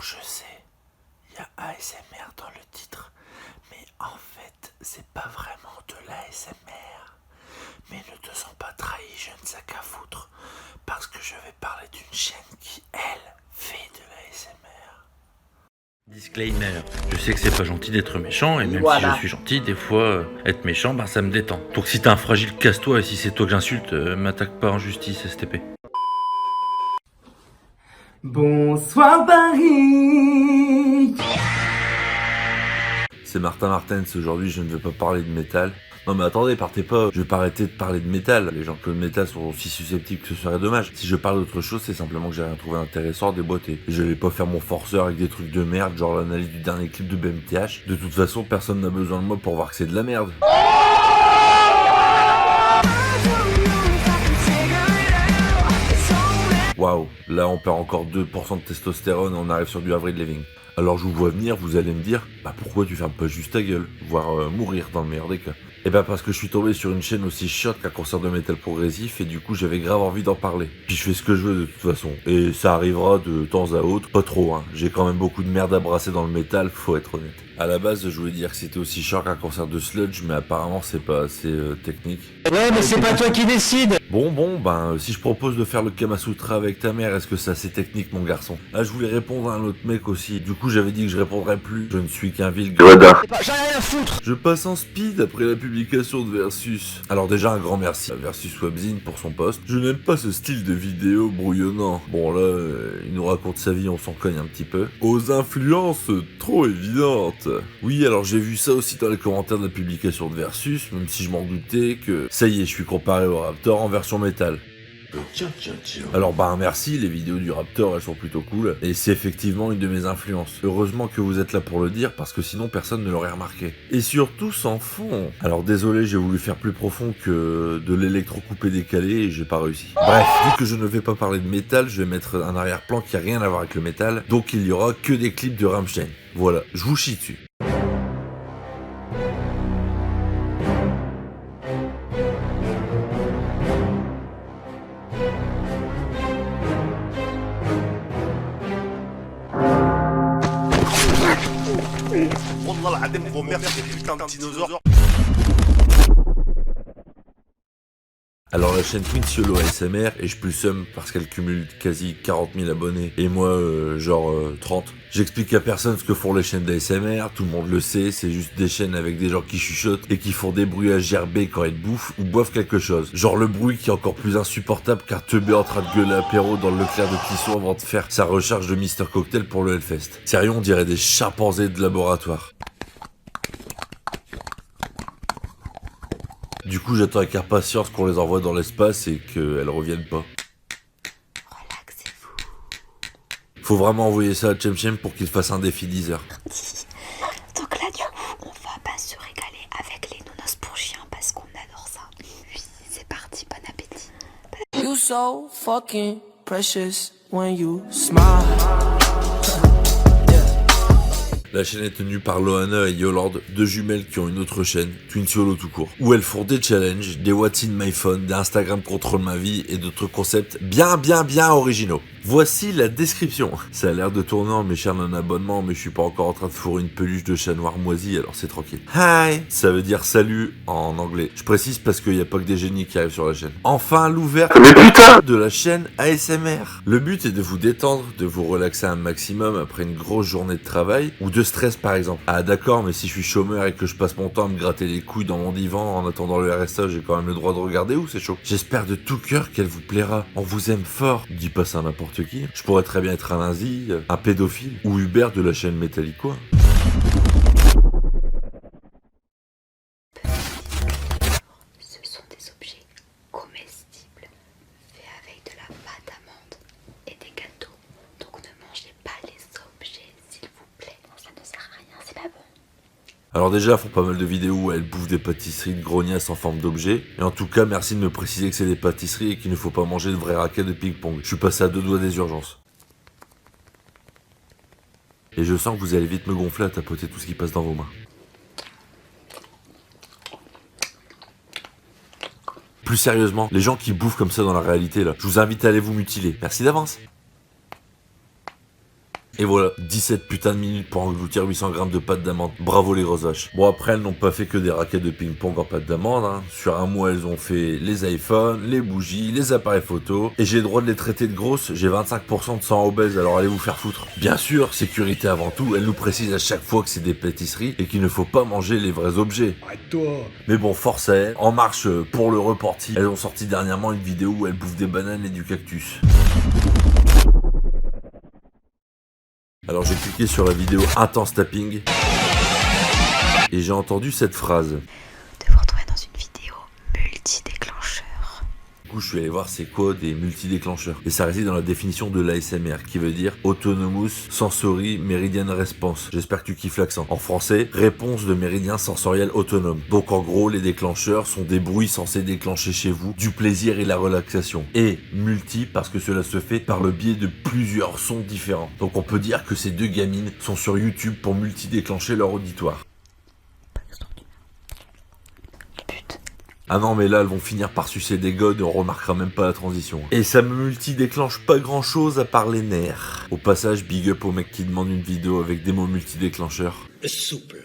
je sais, il y a ASMR dans le titre, mais en fait, c'est pas vraiment de l'ASMR. Mais ne te sens pas trahi, je ne sais qu'à foutre, parce que je vais parler d'une chaîne qui, elle, fait de l'ASMR. Disclaimer, je sais que c'est pas gentil d'être méchant, et même si je suis gentil, des fois, être méchant, ça me détend. Donc si t'es un fragile, casse-toi, et si c'est toi que j'insulte, m'attaque pas en justice, STP. Bonsoir Paris. C'est Martin Martens, aujourd'hui je ne veux pas parler de métal. Non mais attendez, partez pas, je vais pas arrêter de parler de métal. Les gens que le métal sont aussi susceptibles que ce serait dommage. Si je parle d'autre chose, c'est simplement que j'ai rien trouvé intéressant à déboîter. Je vais pas faire mon forceur avec des trucs de merde, genre l'analyse du dernier clip de BMTH. De toute façon, personne n'a besoin de moi pour voir que c'est de la merde. Waouh, là on perd encore 2% de testostérone et on arrive sur du Avril Lavigne. Alors je vous vois venir, vous allez me dire, pourquoi tu fermes pas juste ta gueule, voire mourir dans le meilleur des cas. Et parce que je suis tombé sur une chaîne aussi chiotte qu'un concert de métal progressif et du coup j'avais grave envie d'en parler. Puis je fais ce que je veux de toute façon, et ça arrivera de temps à autre, pas trop j'ai quand même beaucoup de merde à brasser dans le métal, faut être honnête. À la base je voulais dire que c'était aussi chiant qu'un concert de sludge, mais apparemment c'est pas assez technique. Ouais, mais c'est pas toi qui décide. Bon, si je propose de faire le Kamasutra avec ta mère, est-ce que c'est assez technique, mon garçon? Ah, je voulais répondre à un autre mec aussi. Du coup, j'avais dit que je répondrais plus. Je ne suis qu'un vil gredin. J'en ai rien à foutre. Je passe en speed après la publication de Versus. Alors déjà, un grand merci à Versus Webzine pour son post. Je n'aime pas ce style de vidéo brouillonnant. Bon, là, il nous raconte sa vie, on s'en cogne un petit peu. Aux influences trop évidentes. Oui, alors j'ai vu ça aussi dans les commentaires de la publication de Versus, même si je m'en doutais que... Ça y est, je suis comparé au Raptor en version métal. Alors merci, les vidéos du Raptor elles sont plutôt cool, et c'est effectivement une de mes influences. Heureusement que vous êtes là pour le dire, parce que sinon personne ne l'aurait remarqué. Et surtout sans fond. Alors désolé, j'ai voulu faire plus profond que de l'électro coupé décalé, et j'ai pas réussi. Bref, vu que je ne vais pas parler de métal, je vais mettre un arrière-plan qui a rien à voir avec le métal, donc il y aura que des clips de Rammstein. Voilà, je vous chie dessus. والله العظيم vos mères c'est des putains de dinosaures. Alors la chaîne Twin Solo ASMR, et je plus somme parce qu'elle cumule quasi 40 000 abonnés, et moi 30. J'explique à personne ce que font les chaînes d'ASMR, tout le monde le sait, c'est juste des chaînes avec des gens qui chuchotent et qui font des bruits à gerber quand ils bouffent ou boivent quelque chose. Genre le bruit qui est encore plus insupportable qu'un teubé en train de gueuler apéro dans le Leclerc de Clisson avant de faire sa recharge de Mister Cocktail pour le Hellfest. Sérieux, on dirait des chimpanzés de laboratoire. Du coup, j'attends avec impatience qu'on les envoie dans l'espace et qu'elles reviennent pas. Relaxez-vous. Faut vraiment envoyer ça à Chem pour qu'il fasse un défi 10 heures. Donc là, du coup, on va pas se régaler avec les nounours pour chiens parce qu'on adore ça. Oui, c'est parti, bon appétit. You so fucking precious when you smile. La chaîne est tenue par Loana et Yolord, deux jumelles qui ont une autre chaîne, Twin Solo tout court, où elles font des challenges, des What's in my phone, des Instagram contrôle ma vie et d'autres concepts bien originaux. Voici la description. Ça a l'air de tourner en m'écharne un abonnement, mais je suis pas encore en train de fourrer une peluche de chat noir moisi, alors c'est tranquille. Hi, ça veut dire salut en anglais. Je précise parce qu'il n'y a pas que des génies qui arrivent sur la chaîne. Enfin, l'ouverture de la chaîne ASMR. Le but est de vous détendre, de vous relaxer un maximum après une grosse journée de travail, ou de stress par exemple. Ah d'accord, mais si je suis chômeur et que je passe mon temps à me gratter les couilles dans mon divan en attendant le RSA, j'ai quand même le droit de regarder ou c'est chaud? J'espère de tout cœur qu'elle vous plaira. On vous aime fort. Dis pas ça à n'importe qui. Je pourrais très bien être un nazi, un pédophile ou Hubert de la chaîne Metallica. Ce sont des objets comestibles faits avec de la pâte d'amande et des gâteaux. Donc ne mangez pas les objets, s'il vous plaît. Ça ne sert à rien, c'est pas bon. Alors déjà, elles font pas mal de vidéos où elles bouffent des pâtisseries de grognasses en forme d'objets. Et en tout cas, merci de me préciser que c'est des pâtisseries et qu'il ne faut pas manger de vraies raquettes de ping-pong. Je suis passé à 2 doigts des urgences. Et je sens que vous allez vite me gonfler à tapoter tout ce qui passe dans vos mains. Plus sérieusement, les gens qui bouffent comme ça dans la réalité là, je vous invite à aller vous mutiler. Merci d'avance. Et voilà, 17 putains de minutes pour engloutir 800 grammes de pâte d'amande. Bravo les grosses vaches. Bon après, elles n'ont pas fait que des raquettes de ping-pong en pâte d'amande. Hein. Sur un mois, elles ont fait les iPhones, les bougies, les appareils photo. Et j'ai le droit de les traiter de grosses. J'ai 25% de sang obèse, alors allez vous faire foutre. Bien sûr, sécurité avant tout. Elle nous précise à chaque fois que c'est des pâtisseries et qu'il ne faut pas manger les vrais objets. Arrête-toi. Mais bon, force à elles. En marche pour le reporting. Elles ont sorti dernièrement une vidéo où elles bouffent des bananes et du cactus. Alors j'ai cliqué sur la vidéo Intense Tapping et j'ai entendu cette phrase. De vous retrouver dans une vidéo multi-déclencheur. Du coup je suis allé voir c'est quoi des multidéclencheurs. Et ça réside dans la définition de l'ASMR qui veut dire Autonomous Sensory Meridian Response. J'espère que tu kiffes l'accent. En français, réponse de méridien sensoriel autonome. Donc en gros les déclencheurs sont des bruits censés déclencher chez vous du plaisir et la relaxation. Et multi parce que cela se fait par le biais de plusieurs sons différents. Donc on peut dire que ces deux gamines sont sur YouTube pour multidéclencher leur auditoire. Ah non mais là elles vont finir par sucer des godes et on remarquera même pas la transition. Et ça me multi-déclenche pas grand chose à part les nerfs. Au passage, big up au mec qui demande une vidéo avec des mots multi-déclencheurs. Souple.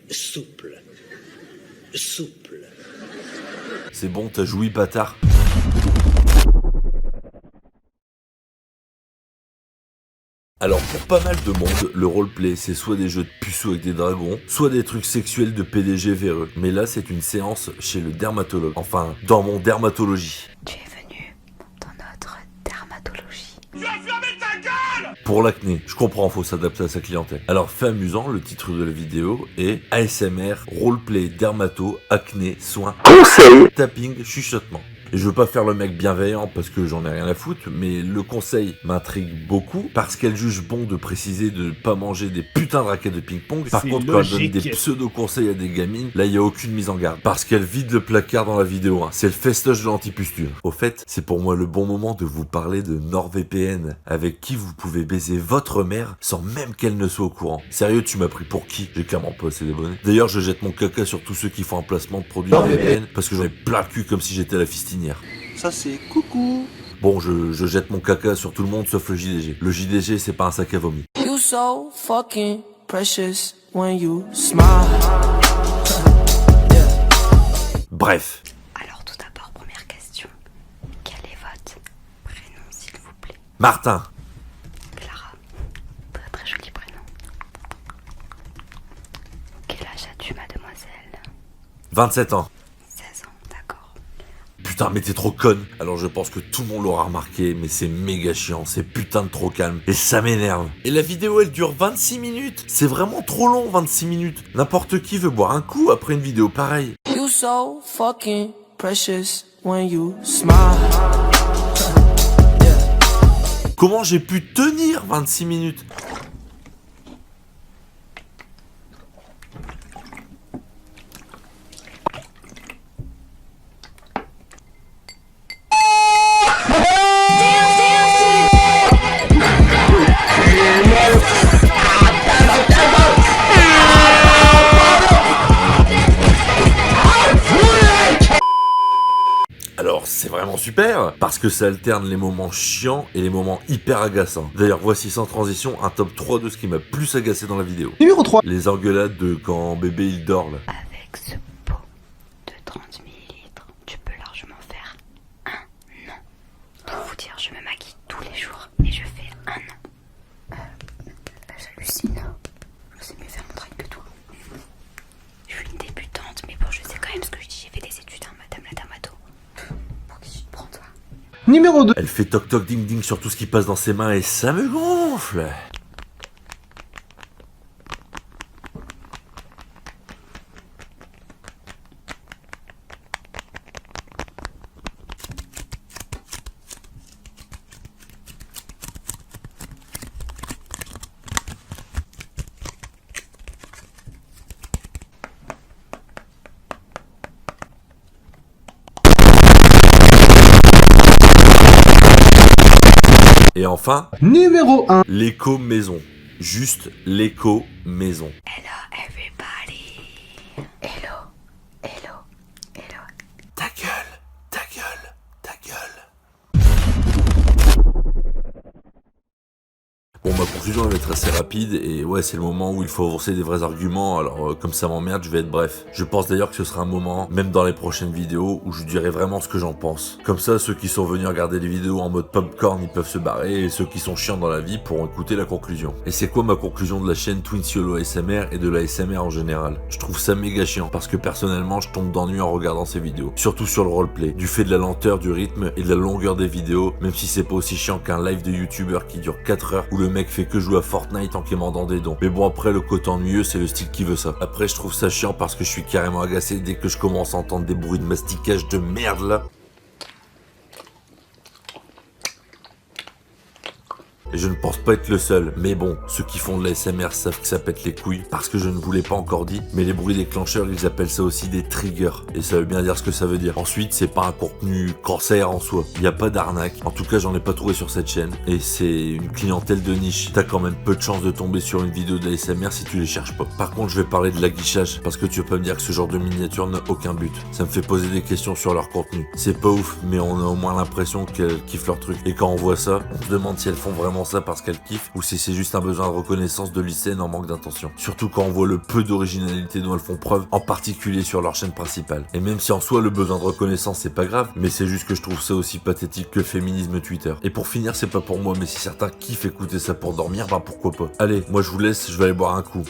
Souple. Souple. C'est bon, t'as joui bâtard. Alors pour pas mal de monde, le roleplay c'est soit des jeux de puceaux avec des dragons, soit des trucs sexuels de PDG véreux. Mais là c'est une séance chez le dermatologue, enfin dans mon dermatologie. Tu es venu dans notre dermatologie. Pour l'acné, je comprends, faut s'adapter à sa clientèle. Alors fait amusant, le titre de la vidéo est ASMR, roleplay, dermato, acné, soins, conseil, tapping, chuchotement. Et je veux pas faire le mec bienveillant parce que j'en ai rien à foutre, mais le conseil m'intrigue beaucoup parce qu'elle juge bon de préciser de ne pas manger des putains de raquettes de ping-pong. Par contre, quand elle donne des pseudo-conseils à des gamines, là il y a aucune mise en garde. Parce qu'elle vide le placard dans la vidéo, hein. C'est le festoche de l'antipustule. Au fait, c'est pour moi le bon moment de vous parler de NordVPN, avec qui vous pouvez baiser votre mère sans même qu'elle ne soit au courant. Sérieux, tu m'as pris pour qui? J'ai clairement pas assez d'abonnés. D'ailleurs, je jette mon caca sur tous ceux qui font un placement de produits NordVPN parce que j'en ai plein le cul comme si j'étais à la fistinière. Ça c'est coucou. Bon, je jette mon caca sur tout le monde sauf le JDG. Le JDG, c'est pas un sac à vomi. You so fucking precious when you smile. Bref. Alors tout d'abord, première question. Quel est votre prénom, s'il vous plaît? Martin. Clara. Très très joli prénom. Quel âge as-tu, mademoiselle? 27 ans. 16 ans, d'accord. Putain, mais t'es trop conne. Alors je pense que tout le monde l'aura remarqué, mais c'est méga chiant, c'est putain de trop calme. Et ça m'énerve. Et la vidéo, elle dure 26 minutes. C'est vraiment trop long, 26 minutes. N'importe qui veut boire un coup après une vidéo pareille. You so fucking precious when you smile. Comment j'ai pu tenir 26 minutes? Alors c'est vraiment super, parce que ça alterne les moments chiants et les moments hyper agaçants. D'ailleurs voici sans transition un top 3 de ce qui m'a plus agacé dans la vidéo. Numéro 3. Les engueulades de quand bébé il dort là. Avec ce pot de 30 millilitres, tu peux largement faire un an. Pour vous dire, je me maquille tous les jours et je fais un an. J'hallucine. Je sais mieux faire mon travail que toi. Je suis une débutante, mais bon, je sais quand même ce que je dis. J'ai fait des études, hein, madame la dermato. Pour qui tu te prends, toi? Numéro 2. Elle fait toc toc ding ding sur tout ce qui passe dans ses mains et ça me gonfle. Et enfin, Numéro 1. l'écho maison. Juste l'écho maison. Hello everybody. Hello. Hello. Hello. Ta gueule, ta gueule. ma conclusion elle va être assez rapide et ouais, c'est le moment où il faut avancer des vrais arguments. Alors comme ça m'emmerde, je vais être bref. Je pense d'ailleurs que ce sera un moment, même dans les prochaines vidéos, où je dirai vraiment ce que j'en pense. Comme ça, ceux qui sont venus regarder les vidéos en mode popcorn, ils peuvent se barrer, et ceux qui sont chiants dans la vie pourront écouter la conclusion. Et c'est quoi ma conclusion de la chaîne Twins YOLO ASMR et de la ASMR en général? Je trouve ça méga chiant, parce que personnellement, je tombe d'ennui en regardant ces vidéos. Surtout sur le roleplay, du fait de la lenteur du rythme et de la longueur des vidéos, même si c'est pas aussi chiant qu'un live de youtubeur qui dure 4 heures où le mec fait que jouer à Fortnite en quémandant des dons. Mais bon, après, le côté ennuyeux, c'est le style qui veut ça. Après, je trouve ça chiant parce que je suis carrément agacé dès que je commence à entendre des bruits de masticage de merde là. Et je ne pense pas être le seul, mais bon, ceux qui font de la SMR savent que ça pète les couilles, parce que je ne vous l'ai pas encore dit, mais les bruits déclencheurs, ils appellent ça aussi des triggers, et ça veut bien dire ce que ça veut dire. Ensuite, c'est pas un contenu cancer en soi, il n'y a pas d'arnaque, en tout cas j'en ai pas trouvé sur cette chaîne, et c'est une clientèle de niche. T'as quand même peu de chances de tomber sur une vidéo de la SMR si tu les cherches pas. Par contre, je vais parler de l'aguichage, parce que tu vas pas me dire que ce genre de miniature n'a aucun but. Ça me fait poser des questions sur leur contenu. C'est pas ouf, mais on a au moins l'impression qu'elles kiffent leur truc. Et quand on voit ça, on se demande si elles font vraiment ça parce qu'elles kiffent ou si c'est juste un besoin de reconnaissance de lycéennes en manque d'intention. Surtout quand on voit le peu d'originalité dont elles font preuve, en particulier sur leur chaîne principale. Et même si en soi le besoin de reconnaissance c'est pas grave, mais c'est juste que je trouve ça aussi pathétique que le féminisme Twitter. Et pour finir, c'est pas pour moi, mais si certains kiffent écouter ça pour dormir, bah pourquoi pas. Allez, moi je vous laisse, je vais aller boire un coup.